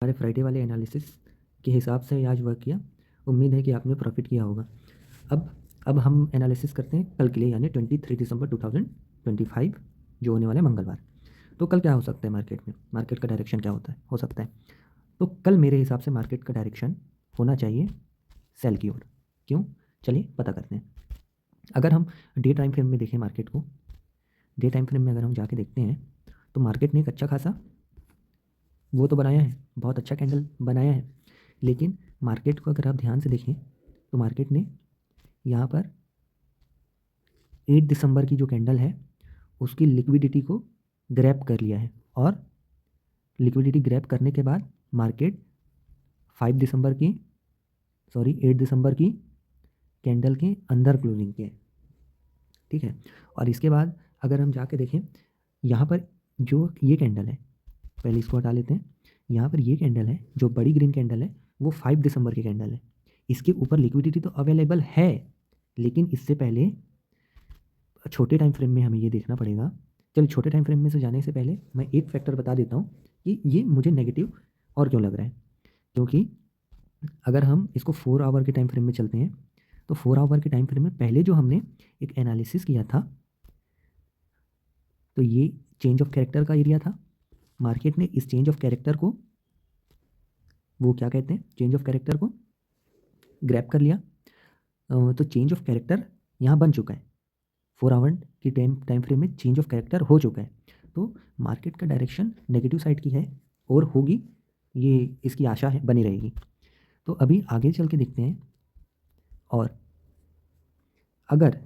हमारे फ्राइडे वाले एनालिसिस के हिसाब से आज वर्क किया। उम्मीद है कि आपने प्रॉफिट किया होगा। अब हम एनालिसिस करते हैं कल के लिए, यानी 23 दिसंबर 2025 जो होने वाला है मंगलवार। तो कल क्या हो सकता है मार्केट में, मार्केट का डायरेक्शन क्या हो सकता है। तो कल मेरे हिसाब से मार्केट का डायरेक्शन होना चाहिए सेल की ओर। क्यों, चलिए पता करते हैं। अगर हम डे टाइम फ्रेम में देखें मार्केट को, डे टाइम फ्रेम में अगर हम जाके देखते हैं तो मार्केट ने एक अच्छा खासा वो तो बनाया है, बहुत अच्छा कैंडल बनाया है। लेकिन मार्केट को अगर आप ध्यान से देखें तो मार्केट ने यहाँ पर 8 दिसंबर की जो कैंडल है उसकी लिक्विडिटी को ग्रैब कर लिया है, और लिक्विडिटी ग्रैब करने के बाद मार्केट 8 दिसंबर की कैंडल के अंदर क्लोजिंग के, ठीक है। और इसके बाद अगर हम जाके देखें यहाँ पर जो ये कैंडल है, पहले इसको हटा लेते हैं। यहाँ पर ये कैंडल है जो बड़ी ग्रीन कैंडल है, वो 5 दिसंबर की कैंडल है। इसके ऊपर लिक्विडिटी तो अवेलेबल है, लेकिन इससे पहले छोटे टाइम फ्रेम में हमें ये देखना पड़ेगा। चलिए छोटे टाइम फ्रेम में से जाने से पहले मैं एक फैक्टर बता देता हूँ कि ये मुझे नेगेटिव और क्यों लग रहा है। क्योंकि अगर हम इसको 4 आवर के टाइम फ्रेम में चलते हैं तो 4 आवर के टाइम फ्रेम में पहले जो हमने एक एनालिसिस किया था, तो ये चेंज ऑफ कैरेक्टर का एरिया था। मार्केट ने इस चेंज ऑफ कैरेक्टर को, वो क्या कहते हैं, चेंज ऑफ कैरेक्टर को ग्रैब कर लिया। तो चेंज ऑफ कैरेक्टर यहाँ बन चुका है, 4 आवर की टाइम फ्रेम में चेंज ऑफ कैरेक्टर हो चुका है। तो मार्केट का डायरेक्शन नेगेटिव साइड की है और होगी, ये इसकी आशा है, बनी रहेगी। तो अभी आगे चल के देखते हैं। और अगर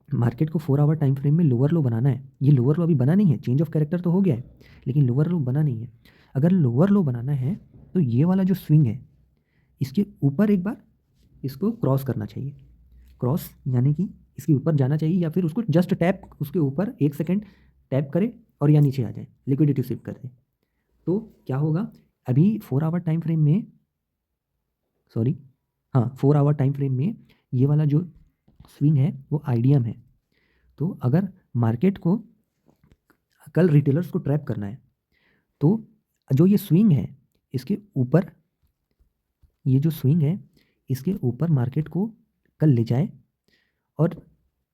मार्केट को 4 आवर टाइम फ्रेम में लोअर लो बनाना है, ये लोअर लो अभी बना नहीं है, चेंज ऑफ कैरेक्टर तो हो गया है लेकिन लोअर लो बना नहीं है। अगर लोअर लो बनाना है तो ये वाला जो स्विंग है इसके ऊपर एक बार इसको क्रॉस करना चाहिए। क्रॉस यानी कि इसके ऊपर जाना चाहिए, या फिर उसको जस्ट टैप, उसके ऊपर 1 सेकेंड टैप करे और या नीचे आ जाए, लिक्विडिटी स्विप कर दे। तो क्या होगा, अभी 4 आवर टाइम फ्रेम में, 4 आवर टाइम फ्रेम में ये वाला जो स्विंग है वो आईडीएम है। तो अगर मार्केट को कल रिटेलर्स को ट्रैप करना है तो जो ये स्विंग है इसके ऊपर, ये जो स्विंग है इसके ऊपर मार्केट को कल ले जाए और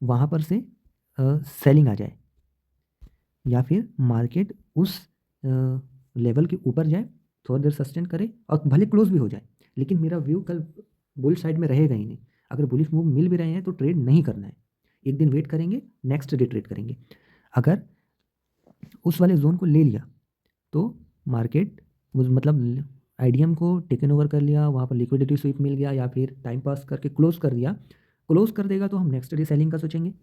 वहाँ पर से सेलिंग आ जाए, या फिर मार्केट उस लेवल के ऊपर जाए, थोड़ी देर सस्टेन करे और भले क्लोज भी हो जाए। लेकिन मेरा व्यू कल बुल साइड में रहेगा ही नहीं। अगर बुलिश मूव मिल भी रहे हैं तो ट्रेड नहीं करना है, एक दिन वेट करेंगे, नेक्स्ट डे ट्रेड करेंगे। अगर उस वाले जोन को ले लिया तो मार्केट मतलब आईडीएम को टेकन ओवर कर लिया, वहाँ पर लिक्विडिटी स्वीप मिल गया, या फिर टाइम पास करके क्लोज कर दिया, क्लोज कर देगा तो हम नेक्स्ट डे सेलिंग का सोचेंगे।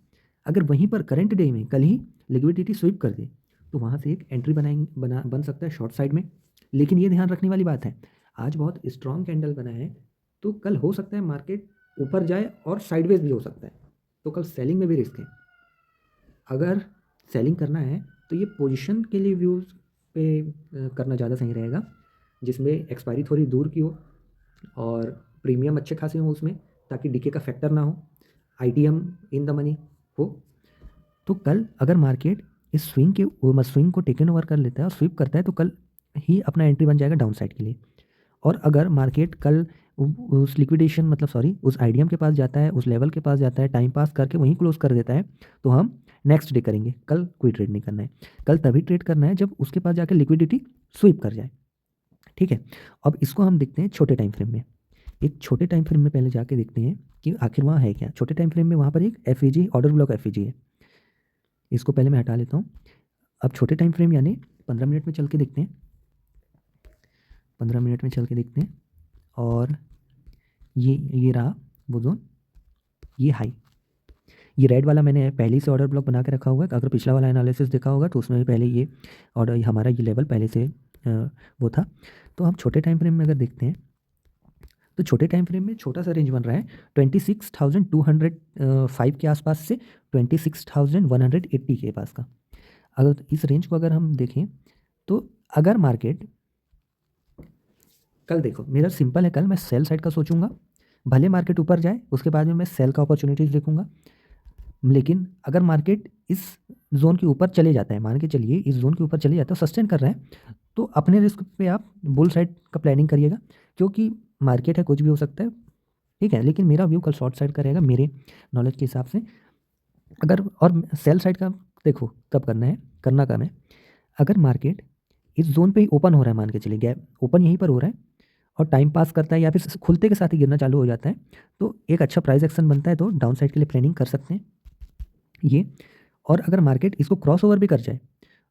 अगर वहीं पर करंट डे में कल ही लिक्विडिटी स्वीप कर दे तो वहाँ से एक एंट्री बन सकता है शॉर्ट साइड में। लेकिन ये ध्यान रखने वाली बात है, आज बहुत स्ट्रॉन्ग कैंडल बना है तो कल हो सकता है मार्केट ऊपर जाए और साइडवेज भी हो सकता है, तो कल सेलिंग में भी रिस्क है। अगर सेलिंग करना है तो ये पोजीशन के लिए व्यूज़ पे करना ज़्यादा सही रहेगा, जिसमें एक्सपायरी थोड़ी दूर की हो और प्रीमियम अच्छे खासे हो उसमें, ताकि डीके का फैक्टर ना हो, आईटीएम इन द मनी हो। तो कल अगर मार्केट इस स्विंग को टेकन ओवर कर लेता है और स्वीप करता है तो कल ही अपना एंट्री बन जाएगा डाउन साइड के लिए। और अगर मार्केट कल उस लिक्विडेशन उस आईडीएम के पास जाता है, उस लेवल के पास जाता है, टाइम पास करके वहीं क्लोज कर देता है, तो हम नेक्स्ट डे करेंगे। कल कोई ट्रेड नहीं करना है, कल तभी ट्रेड करना है जब उसके पास जाकर लिक्विडिटी स्वीप कर जाए, ठीक है। अब इसको हम देखते हैं छोटे टाइम फ्रेम में। एक छोटे टाइम फ्रेम में पहले जाके देखते हैं कि आखिर वहाँ है क्या। छोटे टाइम फ्रेम में वहाँ पर एक एफईजी, ऑर्डर ब्लॉक एफईजी है, इसको पहले मैं हटा लेता हूँ। अब छोटे टाइम फ्रेम यानी 15 मिनट में चल के देखते हैं, 15 मिनट में चल के देखते हैं। और ये रहा वो जोन, ये हाई, ये रेड वाला मैंने पहले ही से ऑर्डर ब्लॉक बना के रखा हुआ है। अगर पिछला वाला एनालिसिस देखा होगा तो उसमें भी पहले ये ऑर्डर, हमारा ये लेवल पहले से वो था। तो हम छोटे टाइम फ्रेम में अगर देखते हैं तो छोटे टाइम फ्रेम में छोटा सा रेंज बन रहा है 26,205 के आसपास से 26,180 के पास का। अगर इस रेंज को अगर हम देखें तो अगर मार्केट कल, देखो मेरा सिंपल है, कल मैं सेल साइड का सोचूंगा, भले मार्केट ऊपर जाए उसके बाद में मैं सेल का अपॉर्चुनिटीज देखूंगा। लेकिन अगर मार्केट इस जोन के ऊपर चले जाता है, मान के चलिए इस जोन के ऊपर चले जाता है, सस्टेन कर रहा है, तो अपने रिस्क पे आप बुल साइड का प्लानिंग करिएगा, क्योंकि मार्केट है, कुछ भी हो सकता है, ठीक है। लेकिन मेरा व्यू कल शॉर्ट साइड का रहेगा मेरे नॉलेज के हिसाब से। अगर और सेल साइड का देखो कब करना है, करना कब है, अगर मार्केट इस जोन पे ही ओपन हो रहा है, मान के चलिए गैप ओपन यहीं पर हो रहा है और टाइम पास करता है या फिर खुलते के साथ ही गिरना चालू हो जाता है, तो एक अच्छा प्राइस एक्शन बनता है, तो डाउन साइड के लिए प्लानिंग कर सकते हैं ये। और अगर मार्केट इसको क्रॉस ओवर भी कर जाए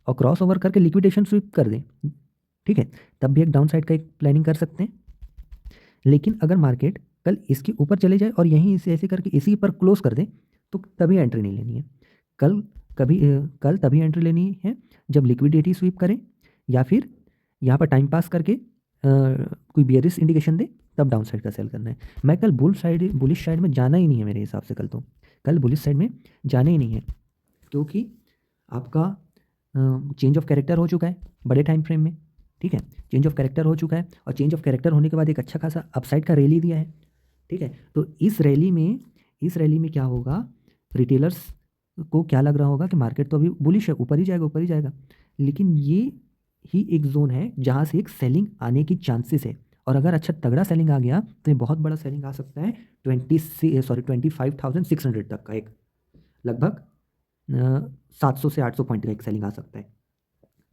और क्रॉस ओवर करके लिक्विडेशन स्वीप कर दें, ठीक है, तब भी एक डाउन साइड का एक प्लानिंग कर सकते हैं। लेकिन अगर मार्केट कल इसके ऊपर चले जाए और यहीं इसे ऐसे करके इसी पर क्लोज कर दे, तो तभी एंट्री नहीं लेनी है। कल कल तभी एंट्री लेनी है जब लिक्विडिटी स्वीप करे या फिर यहाँ पर टाइम पास करके कोई बियरिश इंडिकेशन दे, तब डाउन साइड का सेल करना है। मैं कल बुलिश साइड में जाना ही नहीं है मेरे हिसाब से, कल बुलिश साइड में जाना ही नहीं है, क्योंकि आपका चेंज ऑफ कैरेक्टर हो चुका है बड़े टाइम फ्रेम में, ठीक है, चेंज ऑफ कैरेक्टर हो चुका है और चेंज ऑफ कैरेक्टर होने के बाद एक अच्छा खासा अपसाइड का रैली दिया है, ठीक है। तो इस रैली में क्या होगा, रिटेलर्स को क्या लग रहा होगा कि मार्केट तो अभी बुलिश है, ऊपर ही जाएगा, लेकिन ये ही एक जोन है जहाँ से एक सेलिंग आने की चांसेस है। और अगर अच्छा तगड़ा सेलिंग आ गया तो ये बहुत बड़ा सेलिंग आ सकता है 25,600 तक का, एक लगभग 700 से 800 पॉइंट का एक सेलिंग आ सकता है,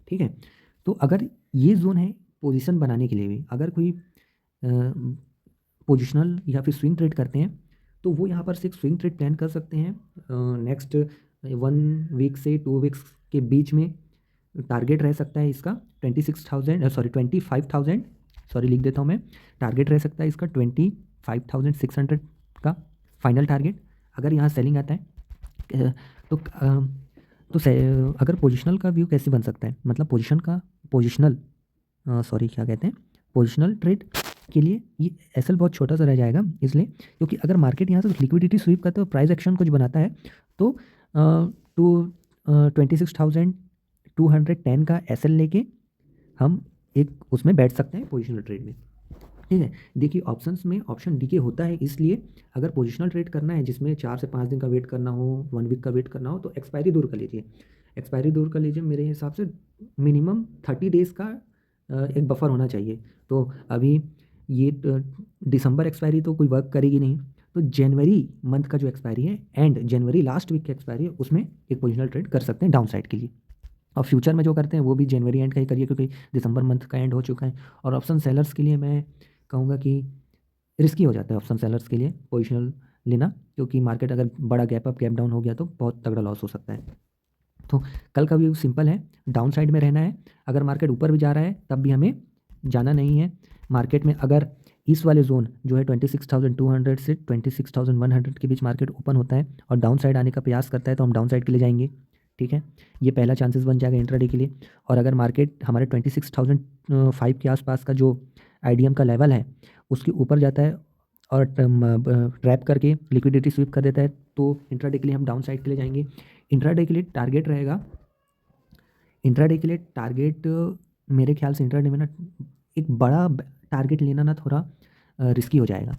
ठीक है। तो अगर ये जोन है पोजीशन बनाने के लिए भी, अगर कोई पोजिशनल या फिर स्विंग ट्रेड करते हैं, तो वो यहाँ पर से एक स्विंग ट्रेड प्लान कर सकते हैं नेक्स्ट 1 वीक से 2 वीक्स के बीच में। टारगेट रह सकता है इसका 25,000 सॉरी लिख देता हूँ मैं, टारगेट रह सकता है इसका 25,600 का फाइनल टारगेट। अगर यहाँ सेलिंग आता है तो अगर पोजिशनल का व्यू कैसे बन सकता है, मतलब पोजिशनल ट्रेड के लिए ये एसएल बहुत छोटा सा रह जाएगा, इसलिए क्योंकि अगर मार्केट यहाँ से लिक्विडिटी स्वीप करते हो, प्राइस एक्शन कुछ बनाता है, तो 26,210 का एसएल लेके हम एक उसमें बैठ सकते हैं पोजिशनल ट्रेड में, ठीक है। देखिए ऑप्शंस में ऑप्शन डीके होता है, इसलिए अगर पोजिशनल ट्रेड करना है जिसमें 4 से 5 दिन का वेट करना हो, 1 वीक का वेट करना हो, तो एक्सपायरी दूर कर लीजिए। मेरे हिसाब से मिनिमम 30 डेज़ का एक बफर होना चाहिए। तो अभी ये दिसंबर एक्सपायरी तो कोई वर्क करेगी नहीं, तो जनवरी मंथ का जो एक्सपायरी है एंड जनवरी लास्ट वीक की एक्सपायरी है, उसमें एक पोजिशनल ट्रेड कर सकते हैं डाउन साइड के लिए। और फ्यूचर में जो करते हैं वो भी जनवरी एंड का ही करिए, क्योंकि दिसंबर मंथ का एंड हो चुका है। और ऑप्शन सेलर्स के लिए मैं कहूँगा कि रिस्की हो जाता है ऑप्शन सेलर्स के लिए पोजिशनल लेना, क्योंकि मार्केट अगर बड़ा गैप अप गैप डाउन हो गया तो बहुत तगड़ा लॉस हो सकता है। तो कल का व्यू सिंपल है, डाउन साइड में रहना है। अगर मार्केट ऊपर भी जा रहा है तब भी हमें जाना नहीं है। मार्केट में अगर इस वाले जोन जो है 26,200 से 26,100 के बीच मार्केट ओपन होता है और डाउन साइड आने का प्रयास करता है, तो हम डाउन साइड के लिए जाएंगे, ठीक है। ये पहला चांसेस बन जाएगा इंट्राडे के लिए। और अगर मार्केट हमारे 26,005 के आसपास का जो आईडीएम का लेवल है उसके ऊपर जाता है और ट्रैप करके लिक्विडिटी स्वीप कर देता है, तो इंट्राडे के लिए हम डाउन साइड के लिए जाएंगे। इंट्राडे के लिए टारगेट मेरे ख्याल से इंट्राडे में ना एक बड़ा टारगेट लेना ना थोड़ा रिस्की हो जाएगा।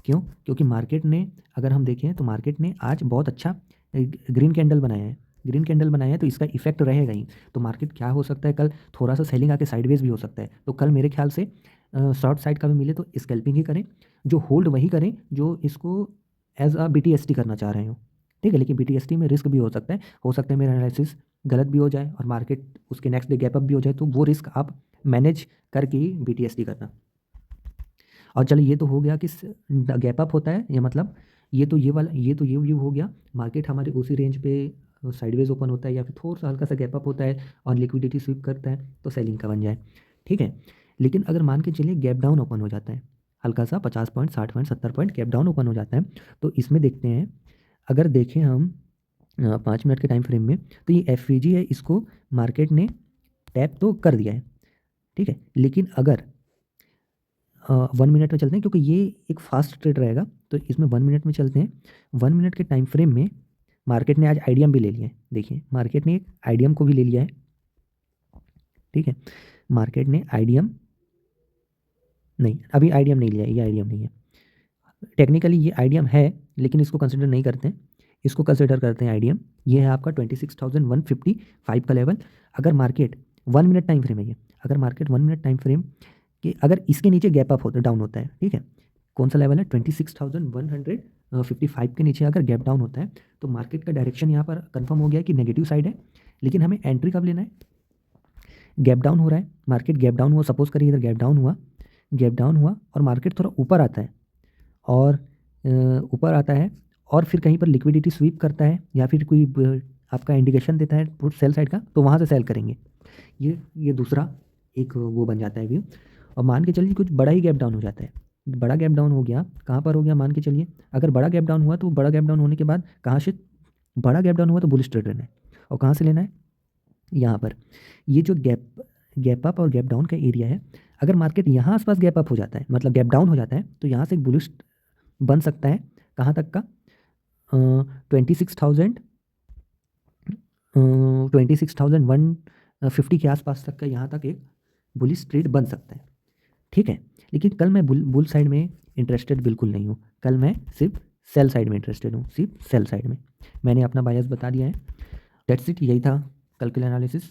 क्यों? क्योंकि मार्केट ने, अगर हम देखें तो मार्केट ने आज बहुत अच्छा ग्रीन कैंडल बनाया है, तो इसका इफेक्ट रहेगा ही। तो मार्केट क्या हो सकता है, कल थोड़ा सा सेलिंग आके साइडवेज भी हो सकता है। तो कल मेरे ख्याल से शॉर्ट साइड का भी मिले तो स्कैल्पिंग ही करें, जो होल्ड वही करें जो इसको एज अ BTST करना चाह रहे हो, ठीक है। लेकिन BTST में रिस्क भी हो सकता है मेरा एनालिसिस गलत भी हो जाए और मार्केट उसके नेक्स्ट डे गैप अप भी हो जाए, तो वो रिस्क आप मैनेज करके ही BTST करना। और चलो ये तो हो गया कि गैप अप होता है, ये मतलब ये व्यू हो गया। मार्केट हमारे उसी रेंज पे साइडवेज ओपन होता है या फिर थोड़ा सा हल्का सा गैप अप होता है और लिक्विडिटी स्वीप करता है, तो सेलिंग का बन जाए, ठीक है। लेकिन अगर मान के चलिए गैप डाउन ओपन हो जाता है, हल्का सा 50 point 60 point 70 point gap down open हो जाता है, तो इसमें देखते हैं, अगर देखें हम 5 मिनट के टाइम फ्रेम में, तो ये FVG है, इसको मार्केट ने टैप तो कर दिया है, ठीक है। लेकिन अगर 1 मिनट में चलते हैं, क्योंकि ये एक फास्ट ट्रेड रहेगा, तो इसमें 1 मिनट में चलते हैं। 1 मिनट के टाइम फ्रेम में मार्केट ने आज आईडीएम भी ले लिया है। देखिए मार्केट ने एक आईडीएम को भी ले लिया है, ठीक है। मार्केट ने आईडीएम नहीं, अभी आईडीएम नहीं लिया है, ये आईडीएम नहीं है। टेक्निकली ये आईडीएम है, लेकिन इसको कंसिडर नहीं करते हैं, इसको कंसिडर करते हैं आईडीएम। ये है आपका 26,155 का लेवल। अगर मार्केट 1 मिनट टाइम फ्रेम है ये। अगर मार्केट 1 मिनट टाइम फ्रेम कि अगर इसके नीचे गैप अप होता डाउन होता है, ठीक है, कौन सा लेवल है 26,155 के नीचे अगर गैप डाउन होता है तो मार्केट का डायरेक्शन यहाँ पर कंफर्म हो गया कि नेगेटिव साइड है। लेकिन हमें एंट्री कब लेना है, गैप डाउन हो रहा है, मार्केट गैप डाउन हुआ, सपोज करिए इधर गैप डाउन हुआ, गैप डाउन हुआ और मार्केट थोड़ा ऊपर आता है और ऊपर आता है और फिर कहीं पर लिक्विडिटी स्वीप करता है या फिर कोई आपका इंडिकेशन देता है पुट सेल साइड का, तो वहाँ से सेल करेंगे। ये दूसरा एक वो बन जाता है व्यू। और मान के चलिए कुछ बड़ा ही गैप डाउन हो जाता है, बड़ा गैप डाउन हो गया, कहाँ पर हो गया मान के चलिए, अगर बड़ा गैप डाउन हुआ तो बड़ा गैप डाउन होने के बाद कहाँ से, बड़ा गैप डाउन हुआ तो बुलिश ट्रेड लेना है और कहाँ से लेना है, यहाँ पर। ये जो गैप अप और गैप डाउन का एरिया है, अगर मार्केट यहाँ आसपास गैप अप हो जाता है मतलब गैप डाउन हो जाता है तो यहाँ से एक बुलिश बन सकता है, कहाँ तक का 26,150 के आसपास तक का, यहाँ तक एक बुलिश ट्रेड बन सकता है, ठीक है। लेकिन कल मैं बुल साइड में इंटरेस्टेड बिल्कुल नहीं हूँ, कल मैं सिर्फ सेल साइड में इंटरेस्टेड हूँ, सिर्फ सेल साइड में। मैंने अपना बायस बता दिया है। दैट्स इट, यही था कल के एनालिसिस।